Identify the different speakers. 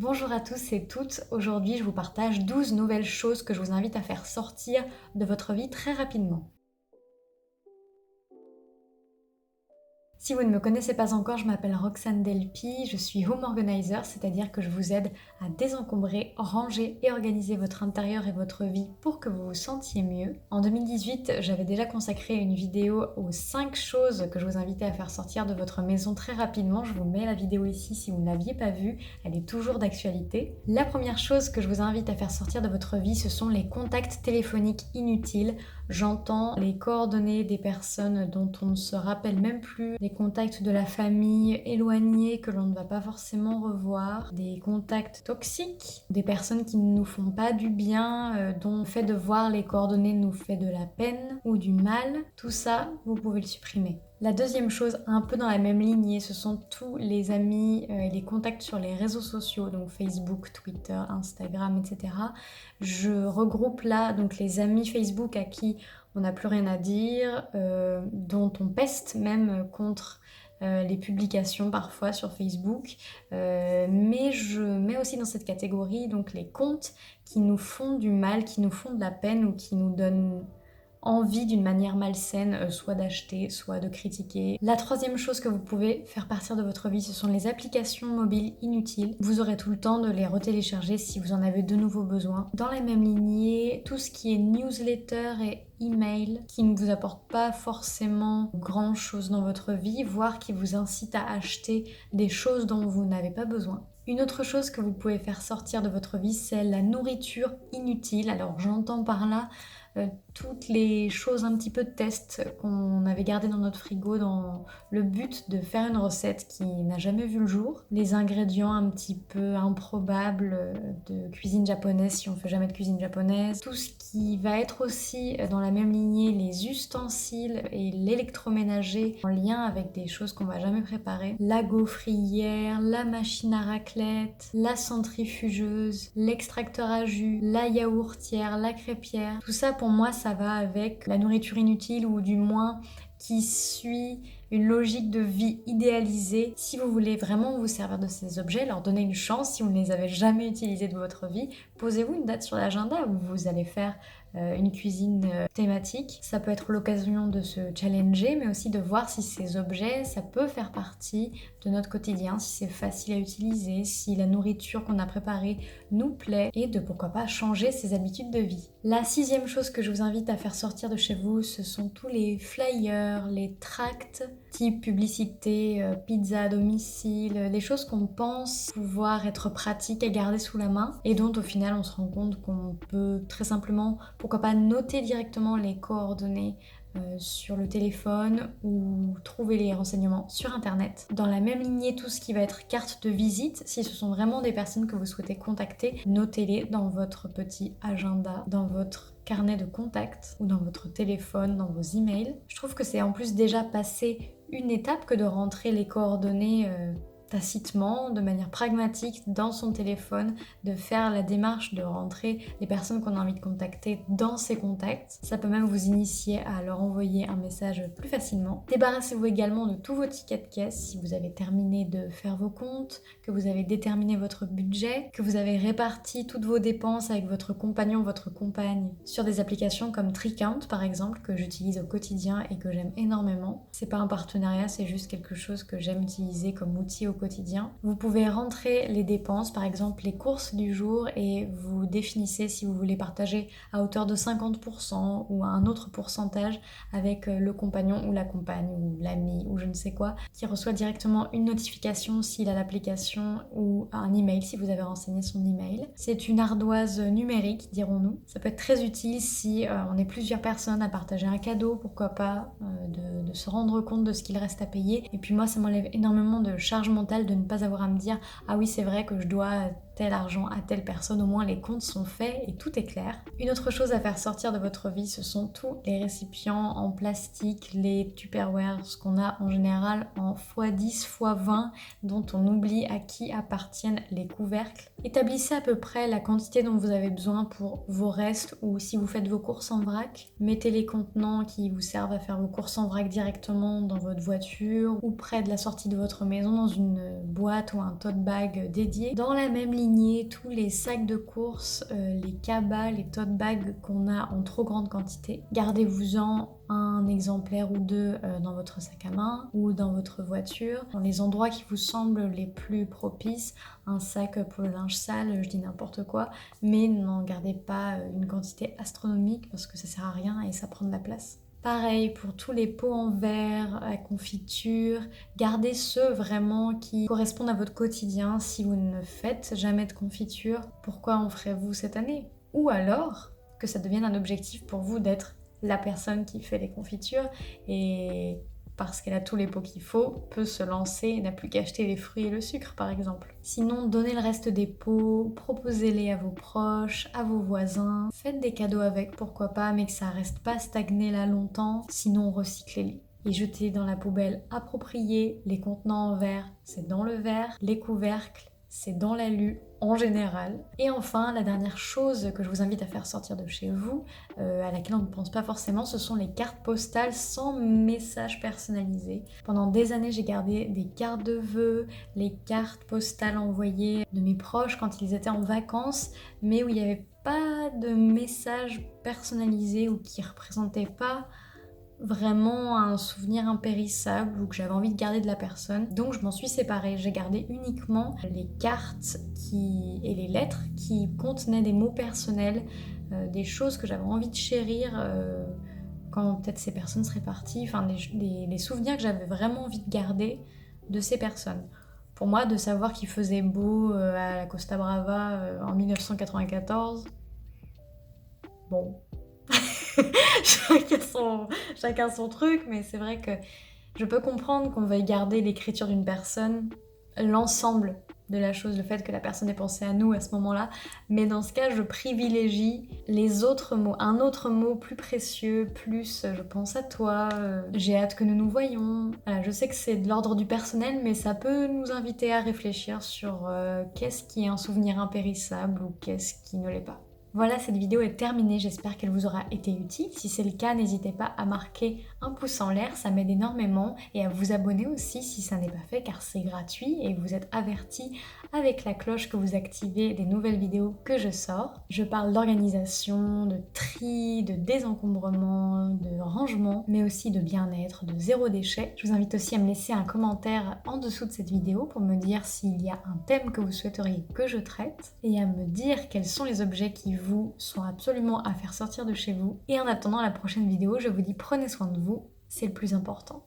Speaker 1: Bonjour à tous et toutes, aujourd'hui je vous partage 12 nouvelles choses que je vous invite à faire sortir de votre vie très rapidement. Si vous ne me connaissez pas encore, je m'appelle Roxane Delpy, je suis home organizer, c'est-à-dire que je vous aide à désencombrer, ranger et organiser votre intérieur et votre vie pour que vous vous sentiez mieux. En 2018, j'avais déjà consacré une vidéo aux 5 choses que je vous invitais à faire sortir de votre maison très rapidement. Je vous mets la vidéo ici si vous ne l'aviez pas vue, elle est toujours d'actualité. La première chose que je vous invite à faire sortir de votre vie, ce sont les contacts téléphoniques inutiles. J'entends les coordonnées des personnes dont on ne se rappelle même plus, les contacts de la famille éloignée que l'on ne va pas forcément revoir, des contacts toxiques, des personnes qui ne nous font pas du bien, dont le fait de voir les coordonnées nous fait de la peine ou du mal. Tout ça, vous pouvez le supprimer. La deuxième chose, un peu dans la même lignée, ce sont tous les amis et les contacts sur les réseaux sociaux, donc Facebook, Twitter, Instagram, etc. Je regroupe là donc les amis Facebook à qui on n'a plus rien à dire, dont on peste même contre les publications parfois sur Facebook. Mais je mets aussi dans cette catégorie donc les comptes qui nous font du mal, qui nous font de la peine ou qui nous donnent envie d'une manière malsaine, soit d'acheter, soit de critiquer. La troisième chose que vous pouvez faire partir de votre vie, ce sont les applications mobiles inutiles. Vous aurez tout le temps de les retélécharger si vous en avez de nouveau besoin. Dans la même lignée, tout ce qui est newsletter et email qui ne vous apporte pas forcément grand chose dans votre vie, voire qui vous incite à acheter des choses dont vous n'avez pas besoin. Une autre chose que vous pouvez faire sortir de votre vie, c'est la nourriture inutile. Alors j'entends par là toutes les choses un petit peu de test qu'on avait gardées dans notre frigo dans le but de faire une recette qui n'a jamais vu le jour. Les ingrédients un petit peu improbables de cuisine japonaise si on ne fait jamais de cuisine japonaise. Tout ce qui va être aussi dans la même lignée, les ustensiles et l'électroménager en lien avec des choses qu'on va jamais préparer. La gaufrière, la machine à raclette, la centrifugeuse, l'extracteur à jus, la yaourtière, la crêpière. Tout ça pour moi ça va avec la nourriture inutile ou du moins qui suit une logique de vie idéalisée. Si vous voulez vraiment vous servir de ces objets, leur donner une chance, si vous ne les avez jamais utilisés de votre vie, posez-vous une date sur l'agenda où vous allez faire une cuisine thématique. Ça peut être l'occasion de se challenger, mais aussi de voir si ces objets, ça peut faire partie de notre quotidien, si c'est facile à utiliser, si la nourriture qu'on a préparée nous plaît, et de pourquoi pas changer ses habitudes de vie. La sixième chose que je vous invite à faire sortir de chez vous, ce sont tous les flyers, les tracts, type publicité, pizza à domicile, les choses qu'on pense pouvoir être pratiques à garder sous la main et dont au final on se rend compte qu'on peut très simplement, pourquoi pas noter directement les coordonnées sur le téléphone ou trouver les renseignements sur internet. Dans la même lignée, tout ce qui va être carte de visite, si ce sont vraiment des personnes que vous souhaitez contacter, notez-les dans votre petit agenda, dans votre carnet de contacts ou dans votre téléphone, dans vos emails. Je trouve que c'est en plus déjà passé une étape que de rentrer les coordonnées tacitement, de manière pragmatique dans son téléphone, de faire la démarche de rentrer les personnes qu'on a envie de contacter dans ses contacts. Ça peut même vous initier à leur envoyer un message plus facilement. Débarrassez-vous également de tous vos tickets de caisse si vous avez terminé de faire vos comptes, que vous avez déterminé votre budget, que vous avez réparti toutes vos dépenses avec votre compagnon, votre compagne sur des applications comme Tricount par exemple, que j'utilise au quotidien et que j'aime énormément. C'est pas un partenariat, c'est juste quelque chose que j'aime utiliser comme outil au quotidien. Vous pouvez rentrer les dépenses, par exemple les courses du jour, et vous définissez si vous voulez partager à hauteur de 50% ou à un autre pourcentage avec le compagnon ou la compagne ou l'ami ou je ne sais quoi, qui reçoit directement une notification s'il a l'application ou un email si vous avez renseigné son email. C'est une ardoise numérique, dirons-nous. Ça peut être très utile si on est plusieurs personnes à partager un cadeau, pourquoi pas, de se rendre compte de ce qu'il reste à payer. Et puis moi, ça m'enlève énormément de charge mentale de ne pas avoir à me dire « Ah oui, c'est vrai que je dois tel argent à telle personne », au moins les comptes sont faits et tout est clair. Une autre chose à faire sortir de votre vie, ce sont tous les récipients en plastique, les Tupperware, ce qu'on a en général en x10, x20, dont on oublie à qui appartiennent les couvercles. Établissez à peu près la quantité dont vous avez besoin pour vos restes ou si vous faites vos courses en vrac. Mettez les contenants qui vous servent à faire vos courses en vrac directement dans votre voiture ou près de la sortie de votre maison dans une boîte ou un tote bag dédié. Dans la même ligne, éliminer tous les sacs de course, les cabas, les tote bags qu'on a en trop grande quantité. Gardez-vous-en un exemplaire ou deux dans votre sac à main ou dans votre voiture, dans les endroits qui vous semblent les plus propices. Un sac pour le linge sale, je dis n'importe quoi, mais n'en gardez pas une quantité astronomique parce que ça sert à rien et ça prend de la place. Pareil pour tous les pots en verre à confiture, gardez ceux vraiment qui correspondent à votre quotidien. Si vous ne faites jamais de confiture, pourquoi en ferez-vous cette année? Ou alors que ça devienne un objectif pour vous d'être la personne qui fait les confitures et parce qu'elle a tous les pots qu'il faut, peut se lancer et n'a plus qu'à acheter les fruits et le sucre par exemple. Sinon, donnez le reste des pots, proposez-les à vos proches, à vos voisins, faites des cadeaux avec, pourquoi pas, mais que ça reste pas stagné là longtemps, sinon recyclez-les. Et jetez dans la poubelle appropriée, les contenants en verre, c'est dans le verre, les couvercles, c'est dans l'alu en général. Et enfin, la dernière chose que je vous invite à faire sortir de chez vous, à laquelle on ne pense pas forcément, ce sont les cartes postales sans message personnalisé. Pendant des années, j'ai gardé des cartes de vœux, les cartes postales envoyées de mes proches quand ils étaient en vacances, mais où il n'y avait pas de message personnalisé ou qui ne représentait pas vraiment un souvenir impérissable ou que j'avais envie de garder de la personne. Donc je m'en suis séparée. J'ai gardé uniquement les cartes et les lettres qui contenaient des mots personnels, des choses que j'avais envie de chérir quand peut-être ces personnes seraient parties, enfin des souvenirs que j'avais vraiment envie de garder de ces personnes. Pour moi, de savoir qu'il faisait beau à la Costa Brava en 1994, bon... chacun son truc, mais c'est vrai que je peux comprendre qu'on veuille garder l'écriture d'une personne, l'ensemble de la chose, le fait que la personne ait pensé à nous à ce moment-là, mais dans ce cas, je privilégie les autres mots, un autre mot plus précieux, plus je pense à toi, j'ai hâte que nous nous voyions. Voilà, je sais que c'est de l'ordre du personnel, mais ça peut nous inviter à réfléchir sur qu'est-ce qui est un souvenir impérissable ou qu'est-ce qui ne l'est pas. Voilà, cette vidéo est terminée, j'espère qu'elle vous aura été utile. Si c'est le cas, n'hésitez pas à marquer un pouce en l'air, ça m'aide énormément, et à vous abonner aussi si ça n'est pas fait car c'est gratuit et vous êtes avertis avec la cloche que vous activez des nouvelles vidéos que je sors. Je parle d'organisation, de tri, de désencombrement, de rangement, mais aussi de bien-être, de zéro déchet. Je vous invite aussi à me laisser un commentaire en dessous de cette vidéo pour me dire s'il y a un thème que vous souhaiteriez que je traite et à me dire quels sont les objets qui vous sont absolument à faire sortir de chez vous. Et en attendant la prochaine vidéo, je vous dis prenez soin de vous, c'est le plus important.